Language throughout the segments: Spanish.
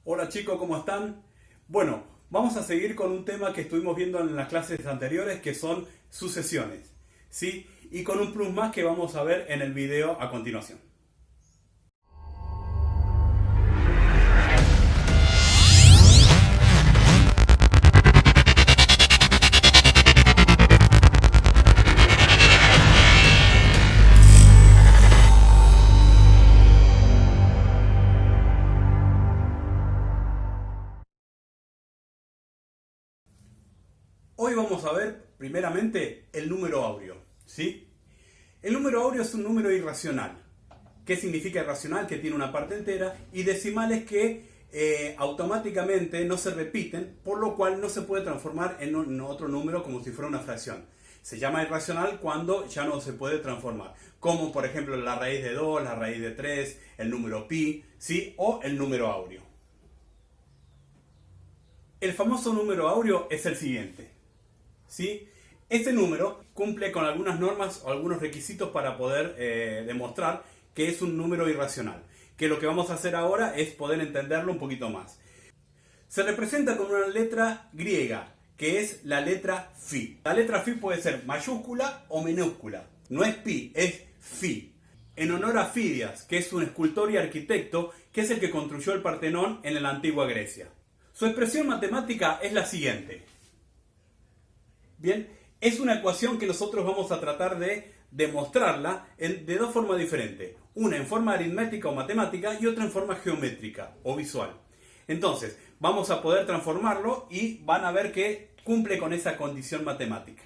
Hola chicos, ¿cómo están? Bueno, vamos a seguir con un tema que estuvimos viendo en las clases anteriores, que son sucesiones, ¿sí? Y con un plus más que vamos a ver en el video a continuación. Hoy vamos a ver primeramente el número áureo, ¿sí? El número áureo es un número irracional. ¿Qué significa irracional? Que tiene una parte entera y decimales que automáticamente no se repiten, por lo cual no se puede transformar en otro número como si fuera una fracción. Se llama irracional cuando ya no se puede transformar, como por ejemplo la raíz de 2, la raíz de 3, el número pi, ¿sí? O el número áureo. El famoso número áureo es el siguiente, ¿sí? Este número cumple con algunas normas o algunos requisitos para poder demostrar que es un número irracional. Que lo que vamos a hacer ahora es poder entenderlo un poquito más. Se representa con una letra griega, que es la letra Fi. La letra Fi puede ser mayúscula o minúscula. No es pi, es Fi. En honor a Fidias, que es un escultor y arquitecto, que es el que construyó el Partenón en la antigua Grecia. Su expresión matemática es la siguiente. Bien, es una ecuación que nosotros vamos a tratar de demostrarla de dos formas diferentes. Una en forma aritmética o matemática y otra en forma geométrica o visual. Entonces, vamos a poder transformarlo y van a ver que cumple con esa condición matemática.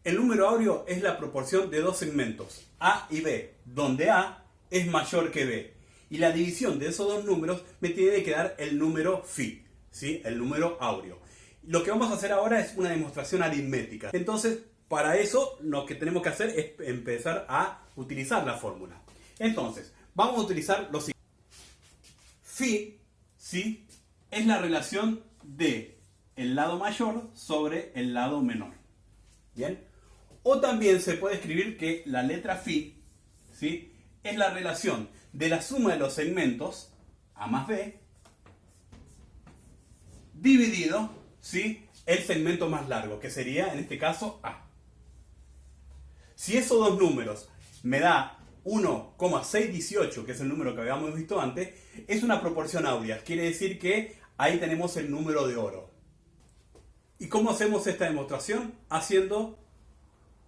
El número áureo es la proporción de dos segmentos, A y B, donde A es mayor que B. Y la división de esos dos números me tiene que dar el número Fi, ¿sí? El número áureo. Lo que vamos a hacer ahora es una demostración aritmética. Entonces, para eso lo que tenemos que hacer es empezar a utilizar la fórmula. Entonces, vamos a utilizar lo siguiente. Fi, ¿sí? Es la relación de el lado mayor sobre el lado menor. ¿Bien? O también se puede escribir que la letra Fi, ¿sí? Es la relación de la suma de los segmentos, A más B, dividido, ¿sí? El segmento más largo, que sería en este caso A. Si esos dos números me da 1,618, que es el número que habíamos visto antes, es una proporción áurea. Quiere decir que ahí tenemos el número de oro. ¿Y cómo hacemos esta demostración? Haciendo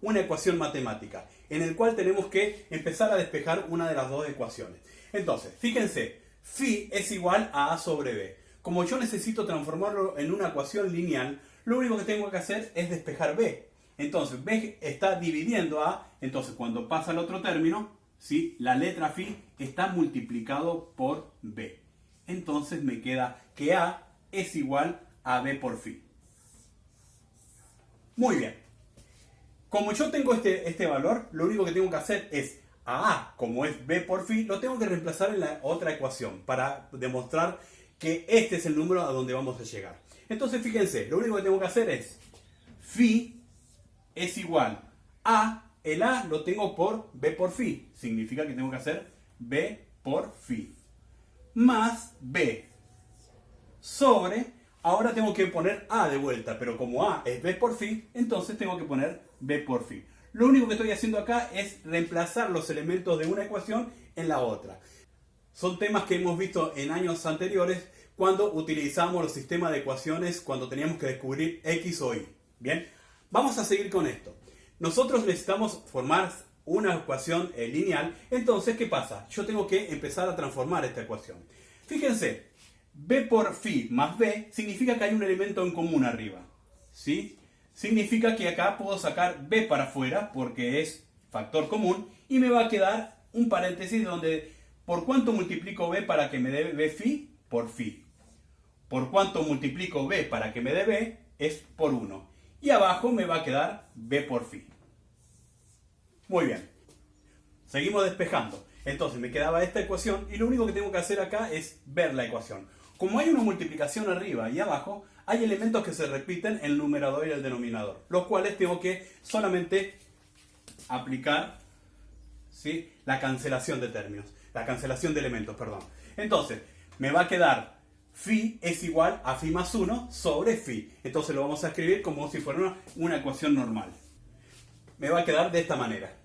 una ecuación matemática, en el cual tenemos que empezar a despejar una de las dos ecuaciones. Entonces, fíjense, Fi es igual a A sobre B. Como yo necesito transformarlo en una ecuación lineal, lo único que tengo que hacer es despejar B. Entonces, B está dividiendo A, entonces cuando pasa al otro término, ¿sí? La letra Fi está multiplicado por B. Entonces me queda que A es igual a B por Fi. Muy bien. Como yo tengo este valor, lo único que tengo que hacer es a, como es B por Fi, lo tengo que reemplazar en la otra ecuación para demostrar que este es el número a donde vamos a llegar. Entonces, fíjense, lo único que tengo que hacer es Fi es igual a, el A lo tengo por B por Fi, significa que tengo que hacer B por Fi, más B sobre, ahora tengo que poner A de vuelta, pero como A es B por Fi, entonces tengo que poner B por Fi. Lo único que estoy haciendo acá es reemplazar los elementos de una ecuación en la otra. Son temas que hemos visto en años anteriores cuando utilizamos los sistemas de ecuaciones cuando teníamos que descubrir X o Y. Bien, vamos a seguir con esto. Nosotros necesitamos formar una ecuación lineal, entonces, ¿qué pasa? Yo tengo que empezar a transformar esta ecuación. Fíjense, B por Fi más B significa que hay un elemento en común arriba, ¿sí? Significa que acá puedo sacar B para afuera porque es factor común y me va a quedar un paréntesis donde ¿por cuánto multiplico B para que me dé B Fi? Por Fi. ¿Por cuánto multiplico B para que me dé B? Es por 1. Y abajo me va a quedar B por Fi. Muy bien. Seguimos despejando. Entonces me quedaba esta ecuación y lo único que tengo que hacer acá es ver la ecuación. Como hay una multiplicación arriba y abajo, hay elementos que se repiten en el numerador y el denominador, los cuales tengo que solamente aplicar, ¿sí? La cancelación de términos, la cancelación de elementos, perdón. Entonces, me va a quedar phi es igual a phi más 1 sobre phi. Entonces lo vamos a escribir como si fuera una ecuación normal. Me va a quedar de esta manera.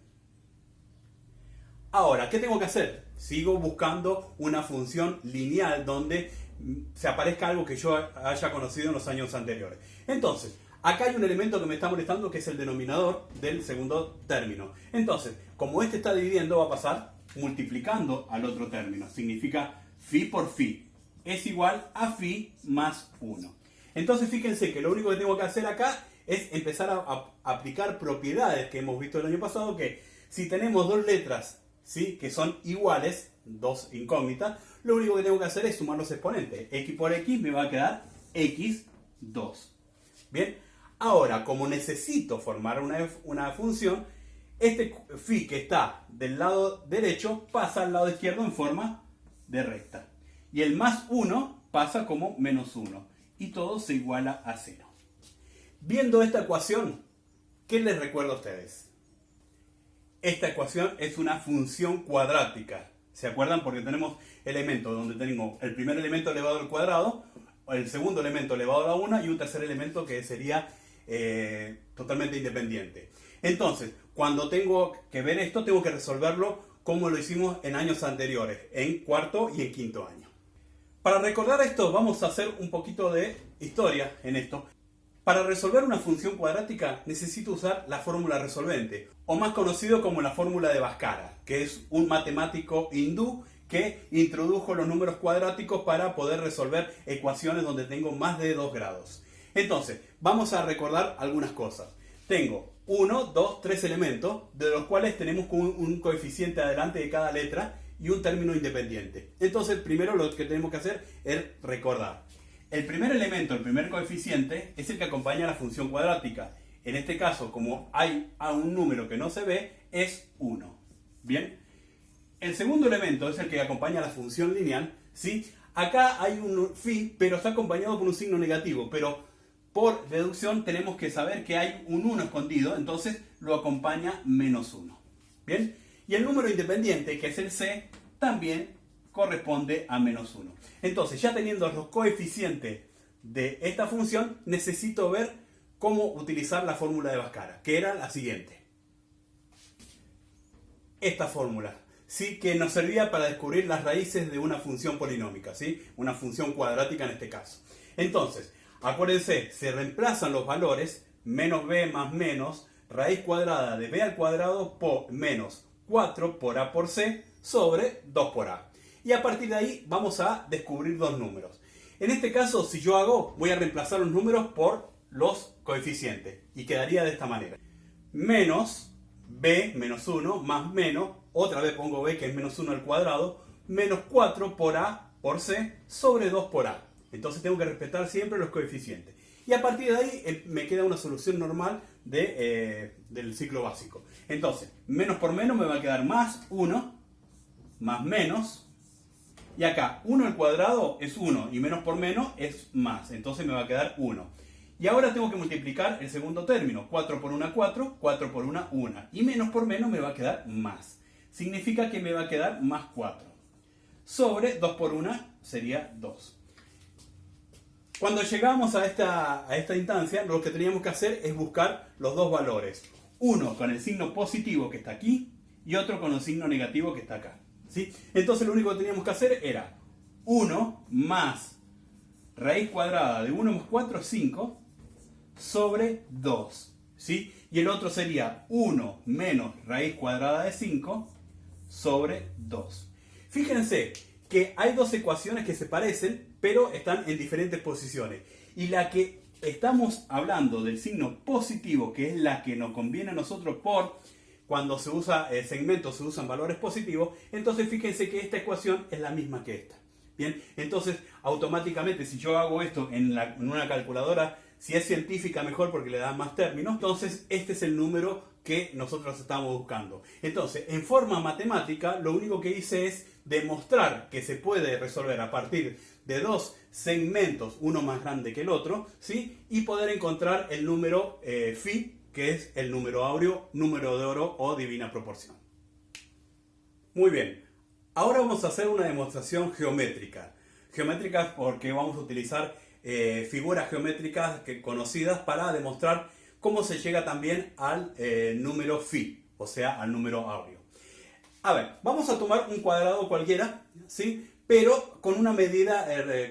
Ahora, ¿qué tengo que hacer? Sigo buscando una función lineal donde se aparezca algo que yo haya conocido en los años anteriores. Entonces, acá hay un elemento que me está molestando, que es el denominador del segundo término. Entonces, como este está dividiendo, va a pasar multiplicando al otro término. Significa phi por phi es igual a phi más 1. Entonces, fíjense que lo único que tengo que hacer acá es empezar a aplicar propiedades que hemos visto el año pasado, que si tenemos dos letras, ¿sí?, que son iguales, dos incógnitas, lo único que tengo que hacer es sumar los exponentes. X por X me va a quedar X2. Bien, ahora como necesito formar una función, este phi que está del lado derecho pasa al lado izquierdo en forma de recta. Y el más 1 pasa como menos 1. Y todo se iguala a 0. Viendo esta ecuación, ¿qué les recuerda a ustedes? Esta ecuación es una función cuadrática. ¿Se acuerdan? Porque tenemos elementos donde tenemos el primer elemento elevado al cuadrado, el segundo elemento elevado a la 1 y un tercer elemento que sería totalmente independiente. Entonces, cuando tengo que ver esto, tengo que resolverlo como lo hicimos en años anteriores, en cuarto y en quinto año. Para recordar esto, vamos a hacer un poquito de historia en esto. Para resolver una función cuadrática necesito usar la fórmula resolvente, o más conocido como la fórmula de Bhaskara, que es un matemático hindú que introdujo los números cuadráticos para poder resolver ecuaciones donde tengo más de 2 grados. Entonces, vamos a recordar algunas cosas. Tengo 1, 2, 3 elementos, de los cuales tenemos un coeficiente adelante de cada letra y un término independiente. Entonces, primero lo que tenemos que hacer es recordar. El primer elemento, el primer coeficiente, es el que acompaña a la función cuadrática. En este caso, como hay un número que no se ve, es 1. ¿Bien? El segundo elemento es el que acompaña a la función lineal, ¿sí? Acá hay un phi, pero está acompañado por un signo negativo, pero por deducción tenemos que saber que hay un 1 escondido, entonces lo acompaña menos 1. ¿Bien? Y el número independiente, que es el c, también corresponde a menos 1. Entonces, ya teniendo los coeficientes de esta función, necesito ver cómo utilizar la fórmula de Bhaskara, que era la siguiente. Esta fórmula, ¿sí?, que nos servía para descubrir las raíces de una función polinómica, ¿sí?, una función cuadrática en este caso. Entonces, acuérdense, se reemplazan los valores, menos b más menos, raíz cuadrada de b al cuadrado por menos 4 por a por c sobre 2 por a. Y a partir de ahí vamos a descubrir dos números. En este caso, si yo hago, voy a reemplazar los números por los coeficientes. Y quedaría de esta manera. Menos b menos 1 más menos, otra vez pongo b que es menos 1 al cuadrado, menos 4 por a por c sobre 2 por a. Entonces tengo que respetar siempre los coeficientes. Y a partir de ahí me queda una solución normal del ciclo básico. Entonces, menos por menos me va a quedar más 1 más menos. Y acá, 1 al cuadrado es 1 y menos por menos es más. Entonces me va a quedar 1. Y ahora tengo que multiplicar el segundo término. 4 por 1, 4. 4 por 1, 1. Y menos por menos me va a quedar más. Significa que me va a quedar más 4. Sobre 2 por 1 sería 2. Cuando llegamos a esta instancia, lo que teníamos que hacer es buscar los dos valores. Uno con el signo positivo que está aquí y otro con el signo negativo que está acá. ¿Sí? Entonces lo único que teníamos que hacer era 1 más raíz cuadrada de 1 más 4 es 5 sobre 2. ¿Sí? Y el otro sería 1 menos raíz cuadrada de 5 sobre 2. Fíjense que hay dos ecuaciones que se parecen, pero están en diferentes posiciones. Y la que estamos hablando del signo positivo, que es la que nos conviene a nosotros por cuando se usa segmentos, se usan valores positivos, entonces fíjense que esta ecuación es la misma que esta. Bien, entonces automáticamente si yo hago esto en una calculadora, si es científica mejor porque le da más términos, entonces este es el número que nosotros estamos buscando. Entonces, en forma matemática, lo único que hice es demostrar que se puede resolver a partir de dos segmentos, uno más grande que el otro, ¿sí? Y poder encontrar el número phi, que es el número áureo, número de oro o divina proporción. Muy bien, ahora vamos a hacer una demostración geométrica. geométricas porque vamos a utilizar figuras geométricas conocidas para demostrar cómo se llega también al número phi, o sea, al número áureo. A ver, vamos a tomar un cuadrado cualquiera, ¿sí? Pero con una medida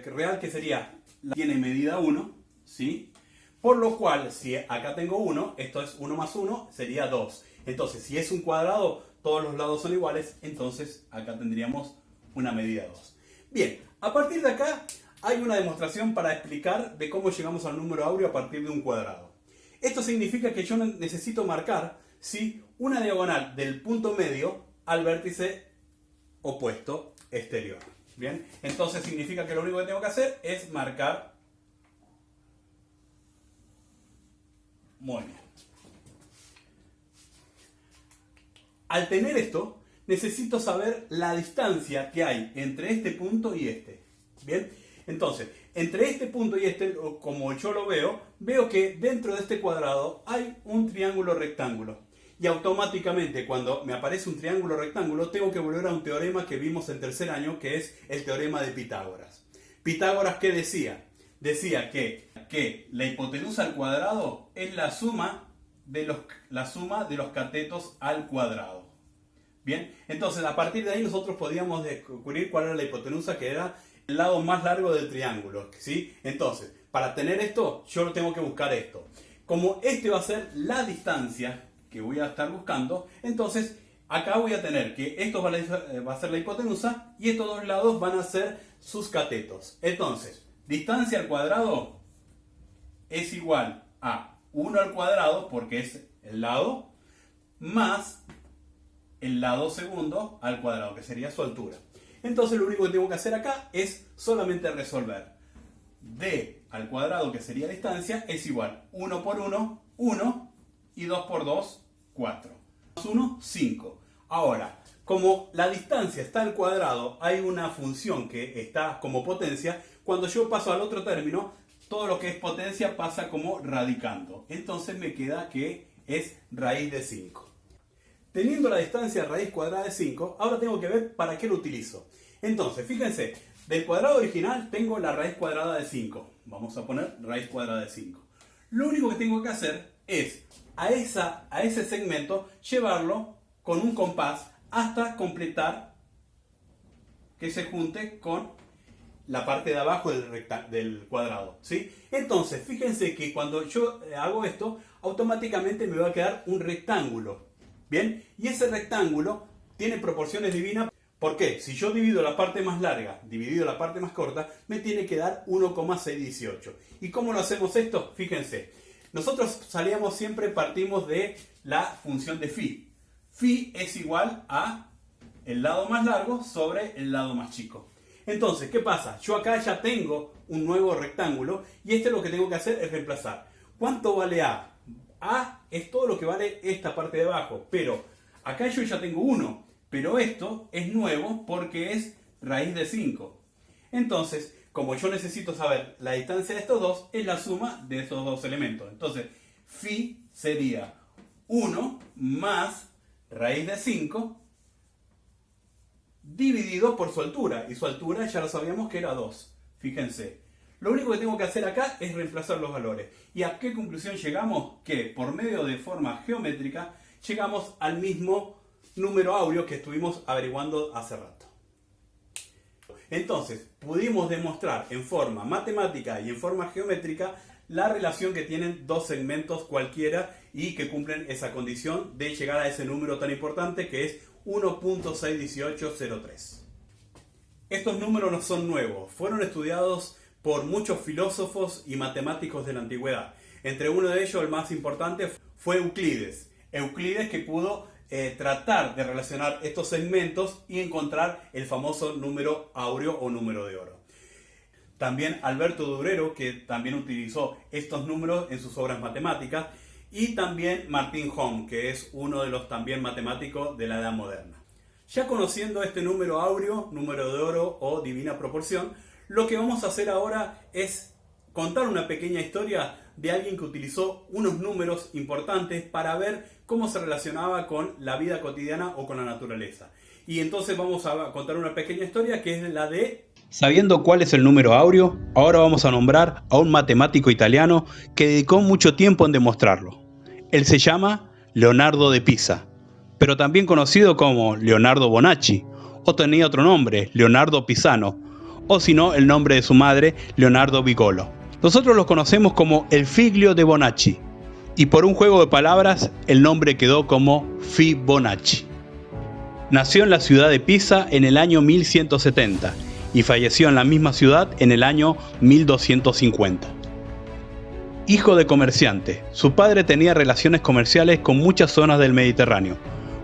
real que sería, tiene medida 1, ¿sí? Por lo cual, si acá tengo 1, esto es 1 más 1, sería 2. Entonces, si es un cuadrado, todos los lados son iguales, entonces acá tendríamos una medida 2. Bien, a partir de acá hay una demostración para explicar de cómo llegamos al número áureo a partir de un cuadrado. Esto significa que yo necesito marcar, ¿sí?, una diagonal del punto medio al vértice opuesto exterior. Bien, entonces significa que lo único que tengo que hacer es marcar. Muy bien. Al tener esto, necesito saber la distancia que hay entre este punto y este. Bien, entonces, entre este punto y este, como yo lo veo, veo que dentro de este cuadrado hay un triángulo rectángulo. Y automáticamente, cuando me aparece un triángulo rectángulo, tengo que volver a un teorema que vimos en tercer año, que es el teorema de Pitágoras. Pitágoras, ¿qué decía? Decía que la hipotenusa al cuadrado es la suma de los catetos al cuadrado. Bien, entonces a partir de ahí nosotros podíamos descubrir cuál era la hipotenusa, que era el lado más largo del triángulo, ¿sí? Entonces, para tener esto, yo tengo que buscar esto. Como este va a ser la distancia que voy a estar buscando, entonces acá voy a tener que esto va a ser la hipotenusa y estos dos lados van a ser sus catetos. Entonces, distancia al cuadrado es igual a 1 al cuadrado, porque es el lado, más el lado segundo al cuadrado, que sería su altura. Entonces lo único que tengo que hacer acá es solamente resolver. D al cuadrado, que sería distancia, es igual 1 por 1, 1, y 2 por 2, 4. Más 1, 5. Ahora, como la distancia está al cuadrado, hay una función que está como potencia. Cuando yo paso al otro término, todo lo que es potencia pasa como radicando. Entonces me queda que es raíz de 5. Teniendo la distancia raíz cuadrada de 5, ahora tengo que ver para qué lo utilizo. Entonces, fíjense, del cuadrado original tengo la raíz cuadrada de 5. Vamos a poner raíz cuadrada de 5. Lo único que tengo que hacer es a ese segmento llevarlo con un compás hasta completar que se junte con la parte de abajo del cuadrado, ¿sí? Entonces, fíjense que cuando yo hago esto, automáticamente me va a quedar un rectángulo. ¿Bien? Y ese rectángulo tiene proporciones divinas. ¿Por qué? Si yo divido la parte más larga dividido la parte más corta, me tiene que dar 1,618. ¿Y cómo lo hacemos esto? Fíjense. Nosotros partimos de la función de phi. Phi es igual a el lado más largo sobre el lado más chico. Entonces, ¿qué pasa? Yo acá ya tengo un nuevo rectángulo y lo que tengo que hacer es reemplazar. ¿Cuánto vale A? A es todo lo que vale esta parte de abajo, pero acá yo ya tengo 1, pero esto es nuevo porque es raíz de 5. Entonces, como yo necesito saber la distancia de estos dos, es la suma de estos dos elementos. Entonces, phi sería 1 más raíz de 5 dividido por su altura. Y su altura ya lo sabíamos que era 2. Fíjense. Lo único que tengo que hacer acá es reemplazar los valores. ¿Y a qué conclusión llegamos? Que por medio de forma geométrica llegamos al mismo número áureo que estuvimos averiguando hace rato. Entonces, pudimos demostrar en forma matemática y en forma geométrica la relación que tienen dos segmentos cualquiera y que cumplen esa condición de llegar a ese número tan importante que es 1.61803. Estos números no son nuevos, fueron estudiados por muchos filósofos y matemáticos de la antigüedad. Entre uno de ellos, el más importante, fue Euclides. Euclides que pudo tratar de relacionar estos segmentos y encontrar el famoso número áureo o número de oro. También Alberto Durero, que también utilizó estos números en sus obras matemáticas, y también Martín Ohm, que es uno de los también matemáticos de la Edad Moderna. Ya conociendo este número áureo, número de oro o divina proporción, lo que vamos a hacer ahora es contar una pequeña historia de alguien que utilizó unos números importantes para ver cómo se relacionaba con la vida cotidiana o con la naturaleza. Y entonces vamos a contar una pequeña historia que es la de... Sabiendo cuál es el número áureo, ahora vamos a nombrar a un matemático italiano que dedicó mucho tiempo en demostrarlo. Él se llama Leonardo de Pisa, pero también conocido como Leonardo Bonacci, o tenía otro nombre, Leonardo Pisano, o si no, el nombre de su madre, Leonardo Bigolo. Nosotros los conocemos como el Figlio de Bonacci, y por un juego de palabras, el nombre quedó como Fibonacci. Nació en la ciudad de Pisa en el año 1170 y falleció en la misma ciudad en el año 1250. Hijo de comerciante, su padre tenía relaciones comerciales con muchas zonas del Mediterráneo,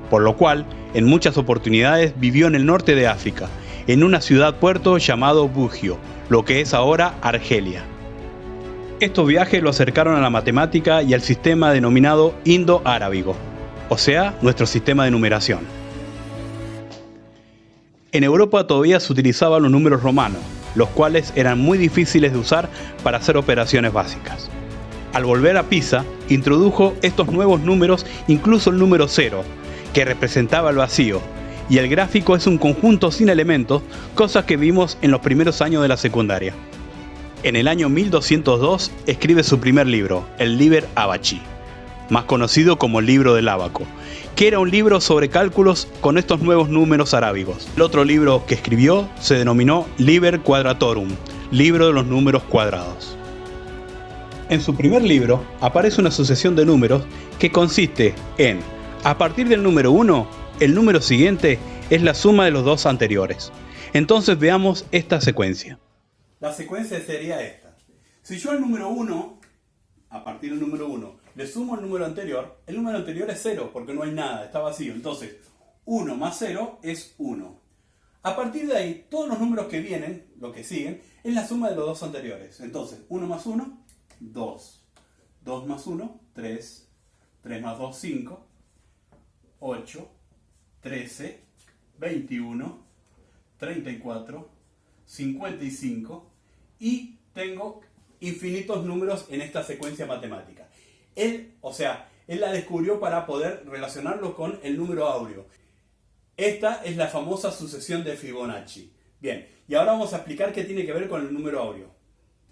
por lo cual, en muchas oportunidades vivió en el norte de África, en una ciudad-puerto llamado Bugio, lo que es ahora Argelia. Estos viajes lo acercaron a la matemática y al sistema denominado indo-arábigo, o sea, nuestro sistema de numeración. En Europa todavía se utilizaban los números romanos, los cuales eran muy difíciles de usar para hacer operaciones básicas. Al volver a Pisa, introdujo estos nuevos números, incluso el número 0, que representaba el vacío, y el gráfico es un conjunto sin elementos, cosas que vimos en los primeros años de la secundaria. En el año 1202 escribe su primer libro, el Liber Abaci, más conocido como el Libro del Ábaco, que era un libro sobre cálculos con estos nuevos números arábigos. El otro libro que escribió se denominó Liber Quadratorum, libro de los números cuadrados. En su primer libro aparece una sucesión de números que consiste en, a partir del número 1, el número siguiente es la suma de los dos anteriores. Entonces veamos esta secuencia. La secuencia sería esta. Si yo al número 1, a partir del número 1, le sumo el número anterior es 0 porque no hay nada, está vacío. Entonces, 1 más 0 es 1. A partir de ahí, todos los números que vienen, lo que siguen, es la suma de los dos anteriores. Entonces, 1 más 1, 2. 2 más 1, 3. 3 más 2, 5. 8, 13, 21, 34, 55 y tengo infinitos números en esta secuencia matemática. Él la descubrió para poder relacionarlo con el número áureo. Esta es la famosa sucesión de Fibonacci. Bien, y ahora vamos a explicar qué tiene que ver con el número áureo.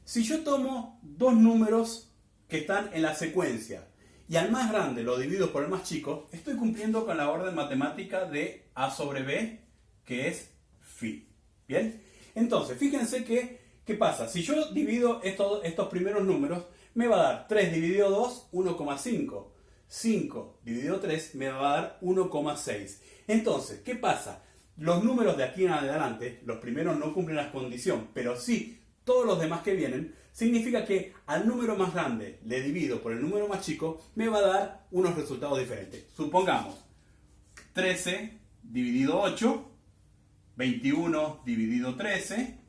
Si yo tomo dos números que están en la secuencia y al más grande lo divido por el más chico, estoy cumpliendo con la orden matemática de A sobre B, que es Phi. ¿Bien? Entonces, fíjense ¿qué pasa? Si yo divido estos primeros números, me va a dar 3 dividido 2, 1,5. 5 dividido 3 me va a dar 1,6. Entonces, ¿qué pasa? Los números de aquí en adelante, los primeros no cumplen la condición, pero sí todos los demás que vienen, significa que al número más grande le divido por el número más chico, me va a dar unos resultados diferentes. Supongamos 13 dividido 8, 21 dividido 13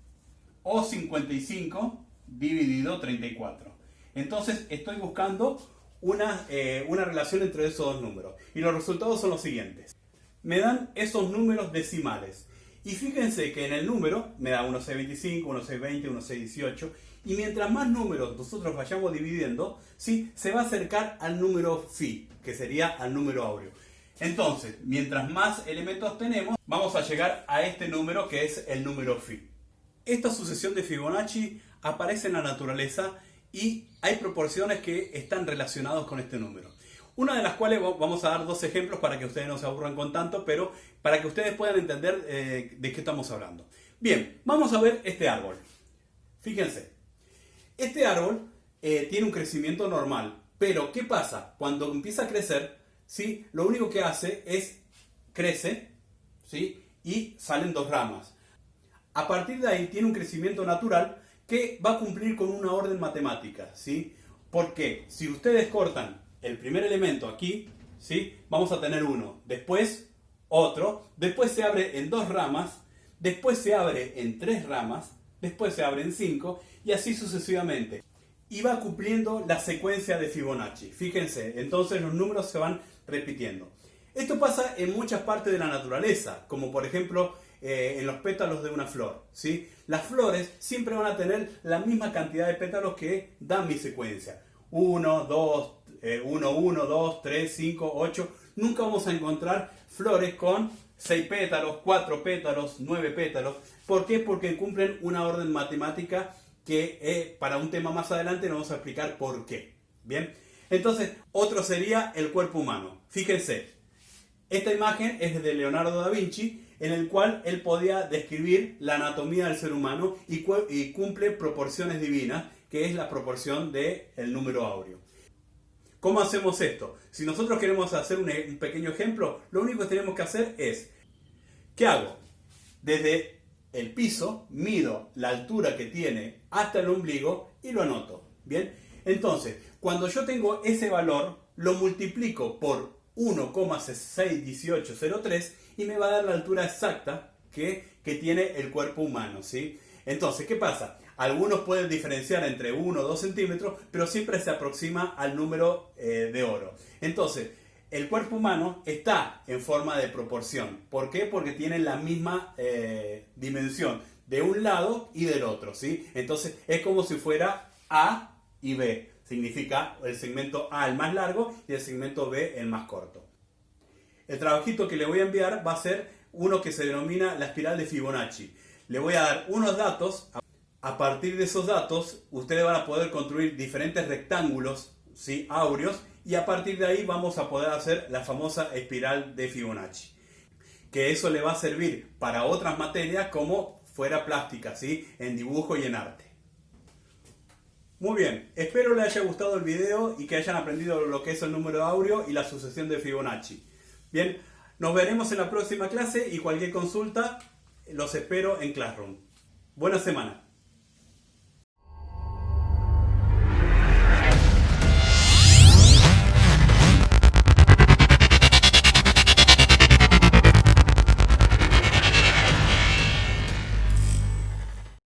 o 55 dividido 34. Entonces estoy buscando una relación entre esos dos números. Y los resultados son los siguientes. Me dan esos números decimales. Y fíjense que en el número me da 1,625, 1,620, 1,618. Y mientras más números nosotros vayamos dividiendo, ¿sí? Se va a acercar al número phi, que sería al número áureo. Entonces, mientras más elementos tenemos, vamos a llegar a este número que es el número phi. Esta sucesión de Fibonacci aparece en la naturaleza y hay proporciones que están relacionadas con este número. Una de las cuales vamos a dar dos ejemplos para que ustedes no se aburran con tanto, pero para que ustedes puedan entender de qué estamos hablando. Bien, vamos a ver este árbol. Fíjense, este árbol tiene un crecimiento normal, pero ¿qué pasa? Cuando empieza a crecer, ¿sí? Lo único que hace es crece, ¿sí? Y salen dos ramas. A partir de ahí tiene un crecimiento natural que va a cumplir con una orden matemática, ¿sí? Porque si ustedes cortan el primer elemento aquí, ¿sí? Vamos a tener uno, después otro, después se abre en dos ramas, después se abre en tres ramas, después se abre en cinco y así sucesivamente. Y va cumpliendo la secuencia de Fibonacci. Fíjense, entonces los números se van repitiendo. Esto pasa en muchas partes de la naturaleza, como por ejemplo en los pétalos de una flor, ¿sí? Las flores siempre van a tener la misma cantidad de pétalos que dan mi secuencia. 1, 2, 1, 1, 2, 3, 5, 8. Nunca vamos a encontrar flores con 6 pétalos, 4 pétalos, 9 pétalos. ¿Por qué? Porque cumplen una orden matemática que para un tema más adelante nos vamos a explicar por qué. Bien, entonces otro sería el cuerpo humano. Fíjense, esta imagen es de Leonardo da Vinci, en el cual él podía describir la anatomía del ser humano y cumple proporciones divinas, que es la proporción del número áureo. ¿Cómo hacemos esto? Si nosotros queremos hacer un pequeño ejemplo, lo único que tenemos que hacer es, ¿qué hago? Desde el piso mido la altura que tiene hasta el ombligo y lo anoto. ¿Bien? Entonces, cuando yo tengo ese valor, lo multiplico por 1,661803 y me va a dar la altura exacta que tiene el cuerpo humano, ¿sí? Entonces, ¿qué pasa? Algunos pueden diferenciar entre 1 o 2 centímetros, pero siempre se aproxima al número de oro. Entonces, el cuerpo humano está en forma de proporción. ¿Por qué? Porque tienen la misma dimensión de un lado y del otro, ¿sí? Entonces, es como si fuera A y B. Significa el segmento A el más largo y el segmento B el más corto. El trabajito que le voy a enviar va a ser uno que se denomina la espiral de Fibonacci. Le voy a dar unos datos. A partir de esos datos, ustedes van a poder construir diferentes rectángulos, ¿sí? Áureos, y a partir de ahí vamos a poder hacer la famosa espiral de Fibonacci. Que eso le va a servir para otras materias como fuera plástica, ¿sí? En dibujo y en arte. Muy bien, espero les haya gustado el video y que hayan aprendido lo que es el número áureo y la sucesión de Fibonacci. Bien, nos veremos en la próxima clase y cualquier consulta los espero en Classroom. Buena semana.